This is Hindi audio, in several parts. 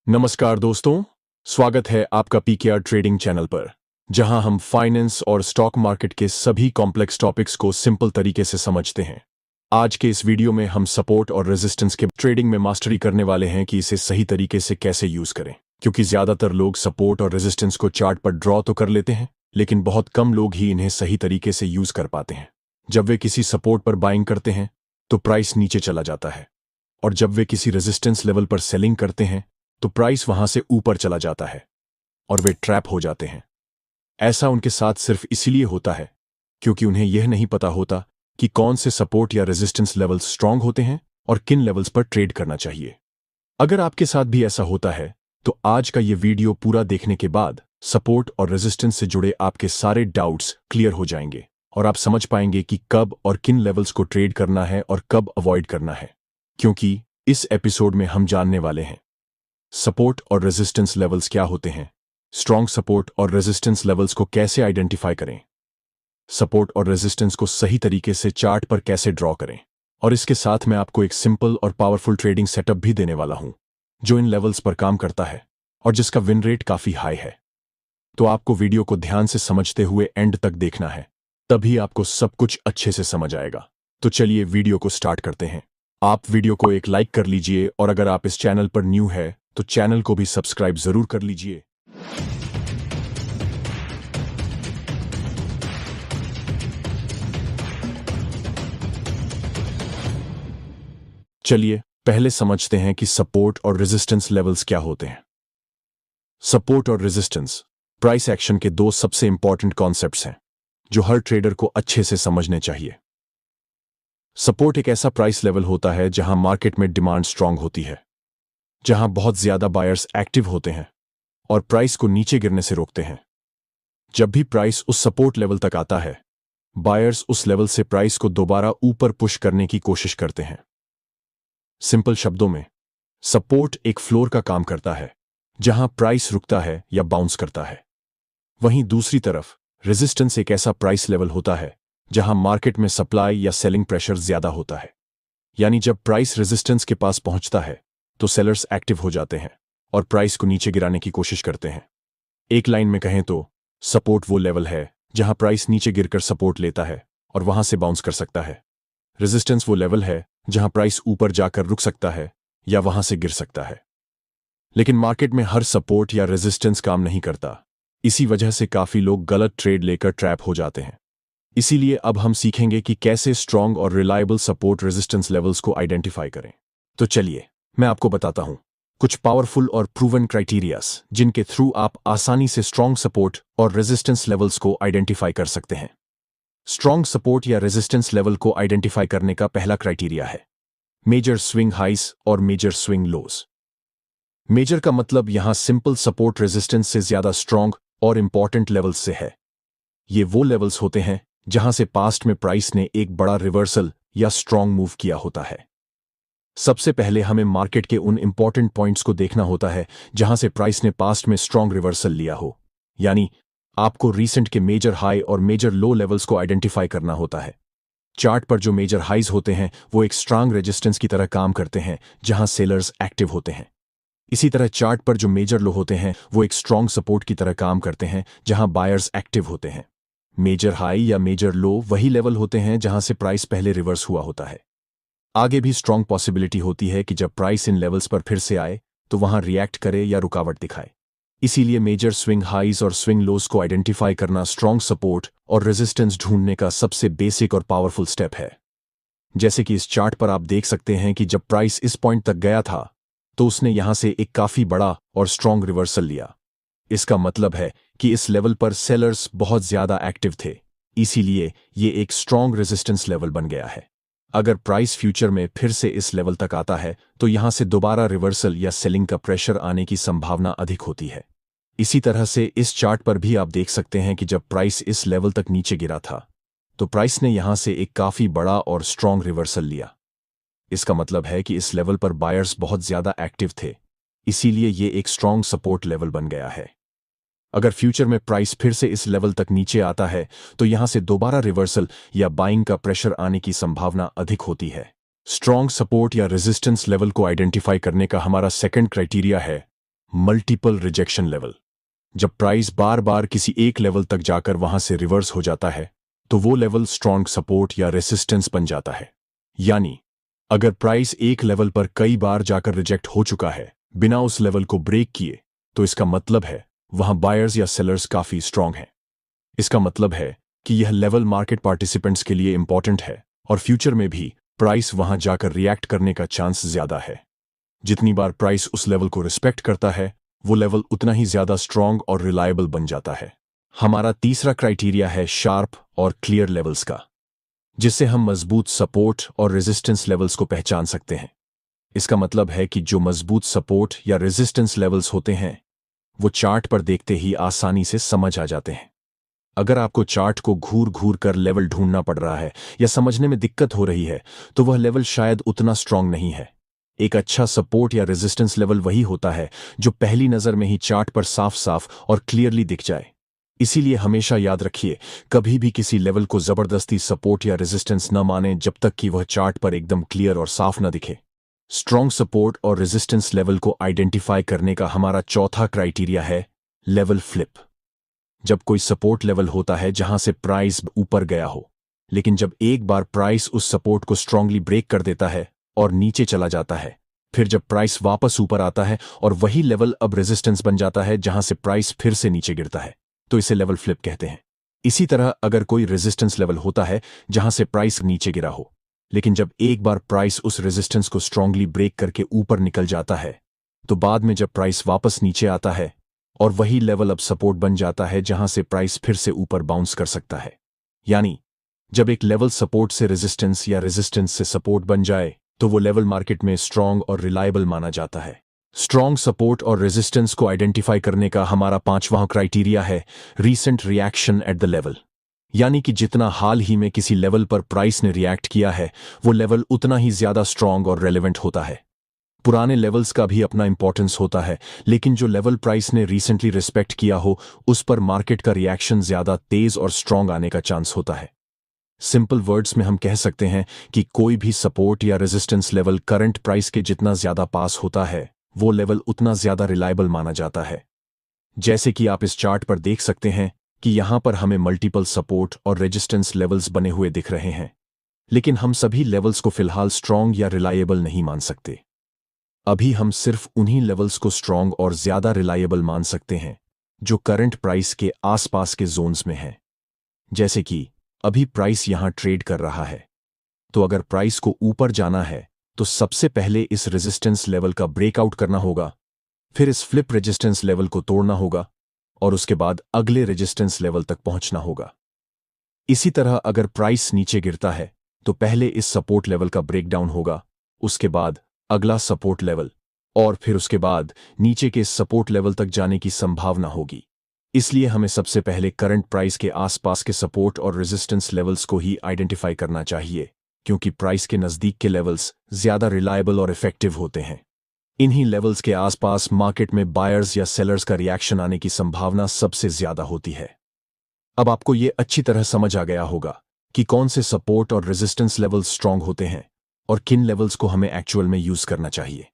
नमस्कार दोस्तों, स्वागत है आपका पीकेआर ट्रेडिंग चैनल पर, जहां हम फाइनेंस और स्टॉक मार्केट के सभी कॉम्प्लेक्स टॉपिक्स को सिंपल तरीके से समझते हैं। आज के इस वीडियो में हम सपोर्ट और रेजिस्टेंस के ट्रेडिंग में मास्टरी करने वाले हैं कि इसे सही तरीके से कैसे यूज करें, क्योंकि ज्यादातर लोग सपोर्ट और रेजिस्टेंस को चार्ट पर ड्रॉ तो कर लेते हैं, लेकिन बहुत कम लोग ही इन्हें सही तरीके से यूज कर पाते हैं। जब वे किसी सपोर्ट पर बाइंग करते हैं तो प्राइस नीचे चला जाता है, और जब वे किसी रेजिस्टेंस लेवल पर सेलिंग करते हैं तो प्राइस वहां से ऊपर चला जाता है और वे ट्रैप हो जाते हैं। ऐसा उनके साथ सिर्फ इसीलिए होता है क्योंकि उन्हें यह नहीं पता होता कि कौन से सपोर्ट या रेजिस्टेंस लेवल्स स्ट्रांग होते हैं और किन लेवल्स पर ट्रेड करना चाहिए। अगर आपके साथ भी ऐसा होता है तो आज का यह वीडियो पूरा देखने के बाद सपोर्ट और रेजिस्टेंस से जुड़े आपके सारे डाउट्स क्लियर हो जाएंगे और आप समझ पाएंगे कि कब और किन लेवल्स को ट्रेड करना है और कब अवॉइड करना है। क्योंकि इस एपिसोड में हम जानने वाले हैं सपोर्ट और रेजिस्टेंस लेवल्स क्या होते हैं, स्ट्रॉन्ग सपोर्ट और रेजिस्टेंस लेवल्स को कैसे आइडेंटिफाई करें, सपोर्ट और रेजिस्टेंस को सही तरीके से चार्ट पर कैसे ड्रॉ करें, और इसके साथ मैं आपको एक सिंपल और पावरफुल ट्रेडिंग सेटअप भी देने वाला हूं जो इन लेवल्स पर काम करता है और जिसका विन रेट काफी हाई है। तो आपको वीडियो को ध्यान से समझते हुए एंड तक देखना है, तभी आपको सब कुछ अच्छे से समझ आएगा। तो चलिए वीडियो को स्टार्ट करते हैं। आप वीडियो को एक लाइक कर लीजिए और अगर आप इस चैनल पर न्यू है तो चैनल को भी सब्सक्राइब जरूर कर लीजिए। चलिए पहले समझते हैं कि सपोर्ट और रेजिस्टेंस लेवल्स क्या होते हैं। सपोर्ट और रेजिस्टेंस प्राइस एक्शन के दो सबसे इंपॉर्टेंट कॉन्सेप्ट्स हैं जो हर ट्रेडर को अच्छे से समझने चाहिए। सपोर्ट एक ऐसा प्राइस लेवल होता है जहां मार्केट में डिमांड स्ट्रांग होती है, जहां बहुत ज्यादा बायर्स एक्टिव होते हैं और प्राइस को नीचे गिरने से रोकते हैं। जब भी प्राइस उस सपोर्ट लेवल तक आता है, बायर्स उस लेवल से प्राइस को दोबारा ऊपर पुश करने की कोशिश करते हैं। सिंपल शब्दों में, सपोर्ट एक फ्लोर का काम करता है जहां प्राइस रुकता है या बाउंस करता है। वहीं दूसरी तरफ रेजिस्टेंस एक ऐसा प्राइस लेवल होता है जहां मार्केट में सप्लाई या सेलिंग प्रेशर ज्यादा होता है। यानी जब प्राइस रेजिस्टेंस के पास पहुंचता है तो सेलर्स एक्टिव हो जाते हैं और प्राइस को नीचे गिराने की कोशिश करते हैं। एक लाइन में कहें तो सपोर्ट वो लेवल है जहां प्राइस नीचे गिरकर सपोर्ट लेता है और वहां से बाउंस कर सकता है। रेजिस्टेंस वो लेवल है जहां प्राइस ऊपर जाकर रुक सकता है या वहां से गिर सकता है। लेकिन मार्केट में हर सपोर्ट या रेजिस्टेंस काम नहीं करता। इसी वजह से काफी लोग गलत ट्रेड लेकर ट्रैप हो जाते हैं। इसीलिए अब हम सीखेंगे कि कैसे स्ट्रांग और रिलायबल सपोर्ट रेजिस्टेंस लेवल्स को आइडेंटिफाई करें। तो चलिए मैं आपको बताता हूं कुछ पावरफुल और प्रूवन क्राइटेरियाज जिनके थ्रू आप आसानी से स्ट्रांग सपोर्ट और रेजिस्टेंस लेवल्स को आइडेंटिफाई कर सकते हैं। स्ट्रांग सपोर्ट या रेजिस्टेंस लेवल को आइडेंटिफाई करने का पहला क्राइटेरिया है मेजर स्विंग हाइज और मेजर स्विंग लोज। मेजर का मतलब यहां सिंपल सपोर्ट रेजिस्टेंस से ज्यादा स्ट्रांग और इंपॉर्टेंट लेवल्स से है। ये वो लेवल्स होते हैं जहां से पास्ट में प्राइस ने एक बड़ा रिवर्सल या स्ट्रांग मूव किया होता है। सबसे पहले हमें मार्केट के उन इंपॉर्टेंट पॉइंट्स को देखना होता है जहां से प्राइस ने पास्ट में स्ट्रांग रिवर्सल लिया हो। यानी आपको रीसेंट के मेजर हाई और मेजर लो लेवल्स को आइडेंटिफाई करना होता है। चार्ट पर जो मेजर हाइज होते हैं वो एक स्ट्रांग रेजिस्टेंस की तरह काम करते हैं जहां सेलर्स एक्टिव होते हैं। इसी तरह चार्ट पर जो मेजर लो होते हैं वो एक स्ट्रांग सपोर्ट की तरह काम करते हैं जहां बायर्स एक्टिव होते हैं। मेजर हाई या मेजर लो वही लेवल होते हैं जहां से प्राइस पहले रिवर्स हुआ होता है। आगे भी स्ट्रांग पॉसिबिलिटी होती है कि जब प्राइस इन लेवल्स पर फिर से आए तो वहां रिएक्ट करे या रुकावट दिखाए। इसीलिए मेजर स्विंग हाइज और स्विंग लोज को आइडेंटिफाई करना स्ट्रांग सपोर्ट और रेजिस्टेंस ढूंढने का सबसे बेसिक और पावरफुल स्टेप है। जैसे कि इस चार्ट पर आप देख सकते हैं कि जब प्राइस इस पॉइंट तक गया था तो उसने यहां से एक काफी बड़ा और स्ट्रांग रिवर्सल लिया। इसका मतलब है कि इस लेवल पर सेलर्स बहुत ज्यादा एक्टिव थे, इसीलिए ये एक स्ट्रांग रेजिस्टेंस लेवल बन गया है। अगर प्राइस फ्यूचर में फिर से इस लेवल तक आता है तो यहां से दोबारा रिवर्सल या सेलिंग का प्रेशर आने की संभावना अधिक होती है। इसी तरह से इस चार्ट पर भी आप देख सकते हैं कि जब प्राइस इस लेवल तक नीचे गिरा था तो प्राइस ने यहां से एक काफी बड़ा और स्ट्रांग रिवर्सल लिया। इसका मतलब है कि इस लेवल पर बायर्स बहुत ज्यादा एक्टिव थे, इसीलिए ये एक स्ट्रांग सपोर्ट लेवल बन गया है। अगर फ्यूचर में प्राइस फिर से इस लेवल तक नीचे आता है तो यहां से दोबारा रिवर्सल या बाइंग का प्रेशर आने की संभावना अधिक होती है। स्ट्रांग सपोर्ट या रेजिस्टेंस लेवल को आइडेंटिफाई करने का हमारा सेकंड क्राइटेरिया है मल्टीपल रिजेक्शन लेवल। जब प्राइस बार बार किसी एक लेवल तक जाकर वहां से रिवर्स हो जाता है तो वो लेवल स्ट्रॉन्ग सपोर्ट या रेसिस्टेंस बन जाता है। यानी अगर प्राइस एक लेवल पर कई बार जाकर रिजेक्ट हो चुका है बिना उस लेवल को ब्रेक किए, तो इसका मतलब है वहां बायर्स या सेलर्स काफी स्ट्रांग हैं। इसका मतलब है कि यह लेवल मार्केट पार्टिसिपेंट्स के लिए इंपॉर्टेंट है और फ्यूचर में भी प्राइस वहां जाकर रिएक्ट करने का चांस ज्यादा है। जितनी बार प्राइस उस लेवल को रिस्पेक्ट करता है वो लेवल उतना ही ज्यादा स्ट्रांग और रिलायबल बन जाता है। हमारा तीसरा क्राइटेरिया है शार्प और क्लियर लेवल्स का, जिससे हम मजबूत सपोर्ट और रेजिस्टेंस लेवल्स को पहचान सकते हैं। इसका मतलब है कि जो मजबूत सपोर्ट या रेजिस्टेंस लेवल्स होते हैं वो चार्ट पर देखते ही आसानी से समझ आ जाते हैं। अगर आपको चार्ट को घूर घूर कर लेवल ढूंढना पड़ रहा है या समझने में दिक्कत हो रही है तो वह लेवल शायद उतना स्ट्रांग नहीं है। एक अच्छा सपोर्ट या रेजिस्टेंस लेवल वही होता है जो पहली नजर में ही चार्ट पर साफ साफ और क्लियरली दिख जाए। इसीलिए हमेशा याद रखिए, कभी भी किसी लेवल को जबरदस्ती सपोर्ट या रेजिस्टेंस न माने जब तक कि वह चार्ट पर एकदम क्लियर और साफ न दिखे। स्ट्रांग सपोर्ट और रेजिस्टेंस लेवल को आइडेंटिफाई करने का हमारा चौथा क्राइटेरिया है लेवल फ्लिप। जब कोई सपोर्ट लेवल होता है जहां से प्राइस ऊपर गया हो, लेकिन जब एक बार प्राइस उस सपोर्ट को स्ट्रांगली ब्रेक कर देता है और नीचे चला जाता है, फिर जब प्राइस वापस ऊपर आता है और वही लेवल अब रेजिस्टेंस बन जाता है जहां से प्राइस फिर से नीचे गिरता है, तो इसे लेवल फ्लिप कहते हैं। इसी तरह अगर कोई रेजिस्टेंस लेवल होता है जहां से प्राइस नीचे गिरा हो, लेकिन जब एक बार प्राइस उस रेजिस्टेंस को स्ट्रांगली ब्रेक करके ऊपर निकल जाता है, तो बाद में जब प्राइस वापस नीचे आता है और वही लेवल अब सपोर्ट बन जाता है जहां से प्राइस फिर से ऊपर बाउंस कर सकता है। यानी जब एक लेवल सपोर्ट से रेजिस्टेंस या रेजिस्टेंस से सपोर्ट बन जाए तो वो लेवल मार्केट में स्ट्रांग और रिलायबल माना जाता है। स्ट्रांग सपोर्ट और रेजिस्टेंस को आइडेंटिफाई करने का हमारा पांचवां क्राइटेरिया है recent reaction at the level. यानी कि जितना हाल ही में किसी लेवल पर प्राइस ने रिएक्ट किया है वो लेवल उतना ही ज्यादा स्ट्रांग और रेलेवेंट होता है। पुराने लेवल्स का भी अपना इंपॉर्टेंस होता है, लेकिन जो लेवल प्राइस ने रिसेंटली रिस्पेक्ट किया हो उस पर मार्केट का रिएक्शन ज्यादा तेज और स्ट्रांग आने का चांस होता है। सिंपल वर्ड्स में हम कह सकते हैं कि कोई भी सपोर्ट या रेजिस्टेंस लेवल करंट प्राइस के जितना ज्यादा पास होता है वो लेवल उतना ज्यादा रिलायबल माना जाता है। जैसे कि आप इस चार्ट पर देख सकते हैं कि यहां पर हमें मल्टीपल सपोर्ट और रेजिस्टेंस लेवल्स बने हुए दिख रहे हैं, लेकिन हम सभी लेवल्स को फिलहाल स्ट्रांग या रिलायबल नहीं मान सकते। अभी हम सिर्फ उन्हीं लेवल्स को स्ट्रांग और ज्यादा रिलायबल मान सकते हैं जो करंट प्राइस के आसपास के जोन्स में हैं। जैसे कि अभी प्राइस यहां ट्रेड कर रहा है, तो अगर प्राइस को ऊपर जाना है तो सबसे पहले इस रेजिस्टेंस लेवल का ब्रेकआउट करना होगा, फिर इस फ्लिप रेजिस्टेंस लेवल को तोड़ना होगा और उसके बाद अगले रेजिस्टेंस लेवल तक पहुंचना होगा। इसी तरह अगर प्राइस नीचे गिरता है तो पहले इस सपोर्ट लेवल का ब्रेकडाउन होगा, उसके बाद अगला सपोर्ट लेवल और फिर उसके बाद नीचे के सपोर्ट लेवल तक जाने की संभावना होगी। इसलिए हमें सबसे पहले करंट प्राइस के आसपास के सपोर्ट और रेजिस्टेंस लेवल्स को ही आइडेंटिफाई करना चाहिए, क्योंकि प्राइस के नजदीक के लेवल्स ज्यादा रिलायबल और इफेक्टिव होते हैं। इन्हीं लेवल्स के आसपास मार्केट में बायर्स या सेलर्स का रिएक्शन आने की संभावना सबसे ज्यादा होती है। अब आपको यह अच्छी तरह समझ आ गया होगा कि कौन से सपोर्ट और रेजिस्टेंस लेवल्स स्ट्रांग होते हैं और किन लेवल्स को हमें एक्चुअल में यूज करना चाहिए।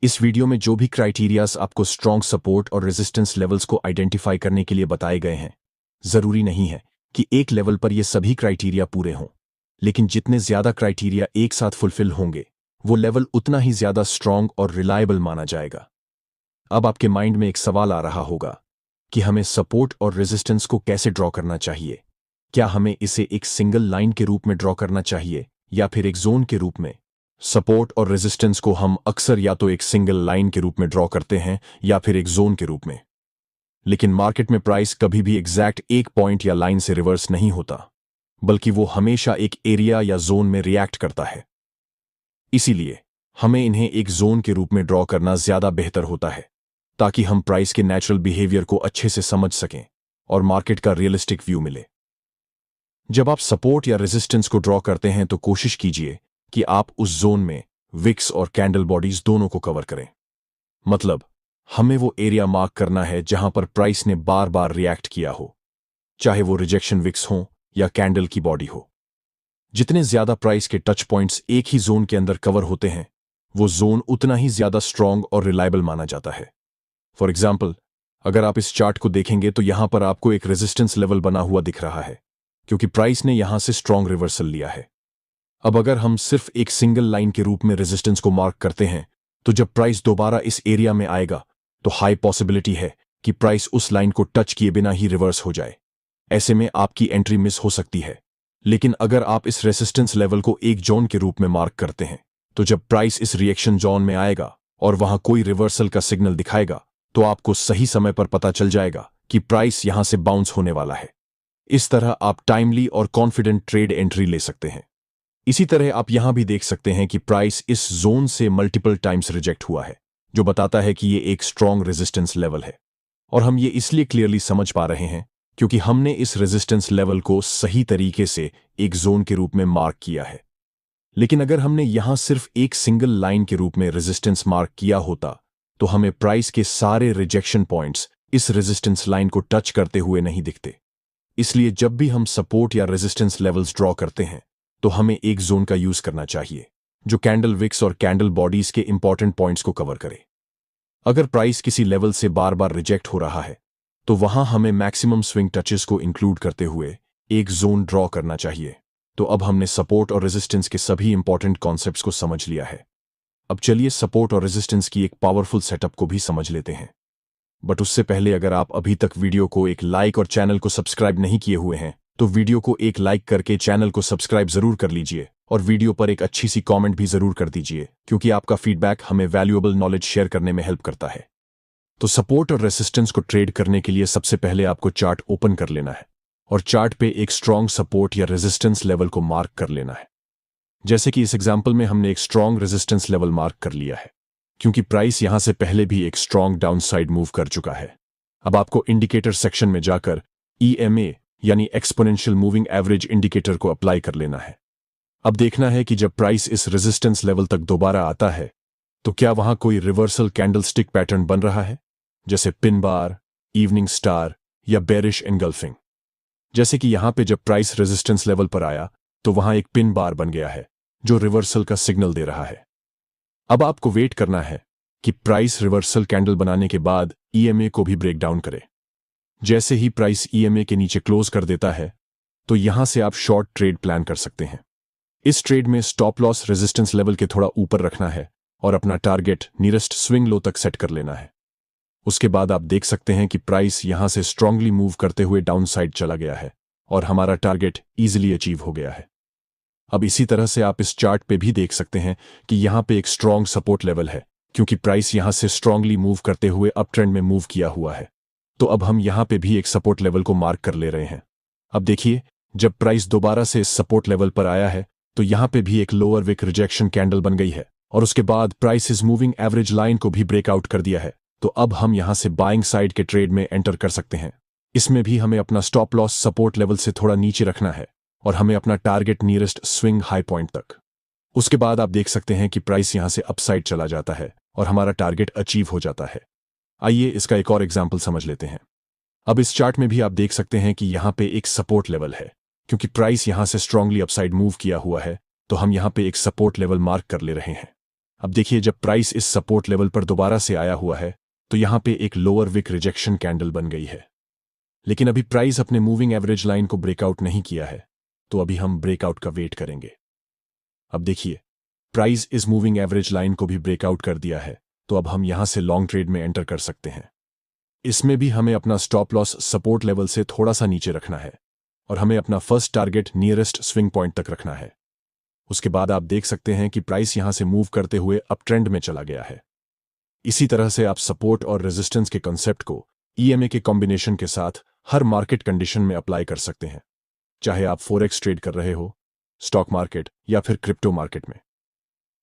इस वीडियो में जो भी क्राइटेरियाज आपको स्ट्रांग सपोर्ट और रेजिस्टेंस लेवल्स को आइडेंटिफाई करने के लिए बताए गए हैं, जरूरी नहीं है कि एक लेवल पर ये सभी क्राइटेरिया पूरे हों, लेकिन जितने ज्यादा क्राइटेरिया एक साथ फुलफिल होंगे वो लेवल उतना ही ज्यादा स्ट्रांग और रिलायबल माना जाएगा। अब आपके माइंड में एक सवाल आ रहा होगा कि हमें सपोर्ट और रेजिस्टेंस को कैसे ड्रॉ करना चाहिए। क्या हमें इसे एक सिंगल लाइन के रूप में ड्रॉ करना चाहिए या फिर एक जोन के रूप में? सपोर्ट और रेजिस्टेंस को हम अक्सर या तो एक सिंगल लाइन के रूप में ड्रॉ करते हैं या फिर एक जोन के रूप में, लेकिन मार्केट में प्राइस कभी भी एग्जैक्ट एक पॉइंट या लाइन से रिवर्स नहीं होता, बल्कि वो हमेशा एक एरिया या जोन में रिएक्ट करता है। इसीलिए हमें इन्हें एक जोन के रूप में ड्रॉ करना ज्यादा बेहतर होता है, ताकि हम प्राइस के नेचुरल बिहेवियर को अच्छे से समझ सकें और मार्केट का रियलिस्टिक व्यू मिले। जब आप सपोर्ट या रेजिस्टेंस को ड्रॉ करते हैं तो कोशिश कीजिए कि आप उस जोन में विक्स और कैंडल बॉडीज दोनों को कवर करें। मतलब हमें वो एरिया मार्क करना है जहां पर प्राइस ने बार बार रिएक्ट किया हो, चाहे वो रिजेक्शन विक्स हो या कैंडल की बॉडी हो। जितने ज्यादा प्राइस के टच पॉइंट्स एक ही जोन के अंदर कवर होते हैं वो जोन उतना ही ज्यादा स्ट्रांग और रिलायबल माना जाता है। फॉर एग्जाम्पल, अगर आप इस चार्ट को देखेंगे तो यहां पर आपको एक रेजिस्टेंस लेवल बना हुआ दिख रहा है, क्योंकि प्राइस ने यहां से स्ट्रॉन्ग रिवर्सल लिया है। अब अगर हम सिर्फ एक सिंगल लाइन के रूप में रेजिस्टेंस को मार्क करते हैं, तो जब प्राइस दोबारा इस एरिया में आएगा तो हाई पॉसिबिलिटी है कि प्राइस उस लाइन को टच किए बिना ही रिवर्स हो जाए। ऐसे में आपकी एंट्री मिस हो सकती है। लेकिन अगर आप इस रेजिस्टेंस लेवल को एक जोन के रूप में मार्क करते हैं, तो जब प्राइस इस रिएक्शन जोन में आएगा और वहां कोई रिवर्सल का सिग्नल दिखाएगा, तो आपको सही समय पर पता चल जाएगा कि प्राइस यहां से बाउंस होने वाला है। इस तरह आप टाइमली और कॉन्फिडेंट ट्रेड एंट्री ले सकते हैं। इसी तरह आप यहां भी देख सकते हैं कि प्राइस इस जोन से मल्टीपल टाइम्स रिजेक्ट हुआ है, जो बताता है कि ये एक स्ट्रॉन्ग रेजिस्टेंस लेवल है। और हम ये इसलिए क्लियरली समझ पा रहे हैं क्योंकि हमने इस रेजिस्टेंस लेवल को सही तरीके से एक जोन के रूप में मार्क किया है। लेकिन अगर हमने यहां सिर्फ एक सिंगल लाइन के रूप में रेजिस्टेंस मार्क किया होता, तो हमें प्राइस के सारे रिजेक्शन पॉइंट्स इस रेजिस्टेंस लाइन को टच करते हुए नहीं दिखते। इसलिए जब भी हम सपोर्ट या रेजिस्टेंस लेवल्स ड्रॉ करते हैं, तो हमें एक जोन का यूज करना चाहिए जो कैंडल विक्स और कैंडल बॉडीज के इंपॉर्टेंट पॉइंट्स को कवर करे। अगर प्राइस किसी लेवल से बार बार रिजेक्ट हो रहा है, तो वहां हमें मैक्सिमम स्विंग टचेस को इंक्लूड करते हुए एक जोन ड्रॉ करना चाहिए। तो अब हमने सपोर्ट और रेजिस्टेंस के सभी इंपॉर्टेंट कॉन्सेप्ट्स को समझ लिया है। अब चलिए सपोर्ट और रेजिस्टेंस की एक पावरफुल सेटअप को भी समझ लेते हैं। बट उससे पहले अगर आप अभी तक वीडियो को एक लाइक और चैनल को सब्सक्राइब नहीं किए हुए हैं, तो वीडियो को एक लाइक करके चैनल को सब्सक्राइब जरूर कर लीजिए और वीडियो पर एक अच्छी सी कमेंट भी जरूर कर दीजिए, क्योंकि आपका फीडबैक हमें वैल्यूएबल नॉलेज शेयर करने में हेल्प करता है। तो सपोर्ट और रेजिस्टेंस को ट्रेड करने के लिए सबसे पहले आपको चार्ट ओपन कर लेना है और चार्ट पे एक स्ट्रॉन्ग सपोर्ट या रेजिस्टेंस लेवल को मार्क कर लेना है। जैसे कि इस एग्जांपल में हमने एक स्ट्रॉन्ग रेजिस्टेंस लेवल मार्क कर लिया है, क्योंकि प्राइस यहां से पहले भी एक स्ट्रॉन्ग डाउनसाइड मूव कर चुका है। अब आपको इंडिकेटर सेक्शन में जाकर EMA यानी एक्सपोनेंशियल मूविंग एवरेज इंडिकेटर को अप्लाई कर लेना है। अब देखना है कि जब प्राइस इस रेजिस्टेंस लेवल तक दोबारा आता है, तो क्या वहां कोई रिवर्सल कैंडलस्टिक पैटर्न बन रहा है, जैसे पिन बार, इवनिंग स्टार या बेरिश एंगल्फिंग। जैसे कि यहां पे जब प्राइस रेजिस्टेंस लेवल पर आया, तो वहां एक पिन बार बन गया है जो रिवर्सल का सिग्नल दे रहा है। अब आपको वेट करना है कि प्राइस रिवर्सल कैंडल बनाने के बाद EMA को भी ब्रेक डाउन करे। जैसे ही प्राइस EMA के नीचे क्लोज कर देता है, तो यहां से आप शॉर्ट ट्रेड प्लान कर सकते हैं। इस ट्रेड में स्टॉप लॉस रेजिस्टेंस लेवल के थोड़ा ऊपर रखना है और अपना टारगेट नियरेस्ट स्विंग लो तक सेट कर लेना है। उसके बाद आप देख सकते हैं कि प्राइस यहां से स्ट्रांगली मूव करते हुए डाउन साइड चला गया है और हमारा टारगेट इजीली अचीव हो गया है। अब इसी तरह से आप इस चार्ट पे भी देख सकते हैं कि यहां पे एक स्ट्रॉन्ग सपोर्ट लेवल है, क्योंकि प्राइस यहां से स्ट्रांगली मूव करते हुए अप ट्रेंड में मूव किया हुआ है। तो अब हम यहां पे भी एक सपोर्ट लेवल को मार्क कर ले रहे हैं। अब देखिए, जब प्राइस दोबारा से इस सपोर्ट लेवल पर आया है, तो यहां पे भी एक लोअर विक रिजेक्शन कैंडल बन गई है और उसके बाद प्राइस इस मूविंग एवरेज लाइन को भी ब्रेकआउट कर दिया है। तो अब हम यहां से बाइंग साइड के ट्रेड में एंटर कर सकते हैं। इसमें भी हमें अपना स्टॉप लॉस सपोर्ट लेवल से थोड़ा नीचे रखना है और हमें अपना target nearest swing high point तक। उसके बाद आप देख सकते हैं कि प्राइस यहां से अपसाइड चला जाता है और हमारा टारगेट अचीव हो जाता है। आइए इसका एक और एग्जाम्पल समझ लेते हैं। अब इस चार्ट में भी आप देख सकते हैं कि यहां पे एक सपोर्ट लेवल है। क्योंकि प्राइस यहां से स्ट्रांगली अपसाइड मूव किया हुआ है, तो हम यहां पे एक सपोर्ट लेवल मार्क कर ले रहे हैं। अब देखिए, जब प्राइस इस सपोर्ट लेवल पर दोबारा से आया हुआ है, तो यहां पे एक लोअर विक रिजेक्शन कैंडल बन गई है। लेकिन अभी प्राइस अपने मूविंग एवरेज लाइन को ब्रेकआउट नहीं किया है, तो अभी हम ब्रेकआउट का वेट करेंगे। अब देखिए, प्राइस इस मूविंग एवरेज लाइन को भी ब्रेकआउट कर दिया है, तो अब हम यहां से लॉन्ग ट्रेड में एंटर कर सकते हैं। इसमें भी हमें अपना स्टॉप लॉस सपोर्ट लेवल से थोड़ा सा नीचे रखना है और हमें अपना first target nearest swing point तक रखना है। उसके बाद आप देख सकते हैं कि प्राइस यहां से मूव करते हुए अप ट्रेंड में चला गया है। इसी तरह से आप सपोर्ट और रेजिस्टेंस के कॉन्सेप्ट को EMA के कॉम्बिनेशन के साथ हर मार्केट कंडीशन में अप्लाई कर सकते हैं, चाहे आप फॉरेक्स ट्रेड कर रहे हो, स्टॉक मार्केट या फिर क्रिप्टो मार्केट में।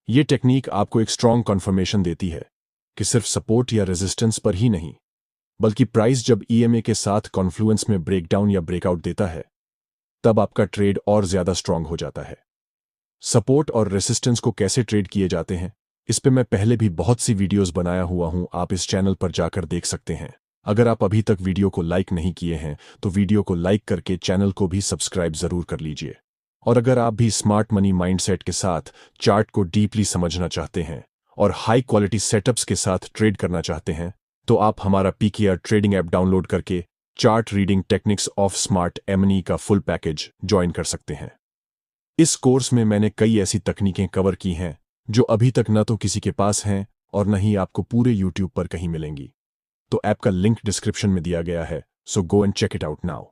यह टेक्निक आपको एक स्ट्रॉन्ग कन्फर्मेशन देती है कि सिर्फ सपोर्ट या रेजिस्टेंस पर ही नहीं, बल्कि प्राइस जब EMA के साथ कॉन्फ्लुएंस में ब्रेकडाउन या ब्रेकआउट देता है, तब आपका ट्रेड और ज्यादा स्ट्रांग हो जाता है। सपोर्ट और रेसिस्टेंस को कैसे ट्रेड किए जाते हैं, इस पे मैं पहले भी बहुत सी वीडियोस बनाया हुआ हूं, आप इस चैनल पर जाकर देख सकते हैं। अगर आप अभी तक वीडियो को लाइक नहीं किए हैं, तो वीडियो को लाइक करके चैनल को भी सब्सक्राइब जरूर कर लीजिए। और अगर आप भी स्मार्ट मनी माइंडसेट के साथ चार्ट को डीपली समझना चाहते हैं और हाई क्वालिटी सेटअप्स के साथ ट्रेड करना चाहते हैं, तो आप हमारा पीकेआर ट्रेडिंग ऐप डाउनलोड करके chart reading techniques of smart money का फुल पैकेज ज्वाइन कर सकते हैं। इस कोर्स में मैंने कई ऐसी तकनीकें कवर की हैं जो अभी तक न तो किसी के पास हैं और न ही आपको पूरे यूट्यूब पर कहीं मिलेंगी। तो ऐप का लिंक डिस्क्रिप्शन में दिया गया है, so go and check it out now.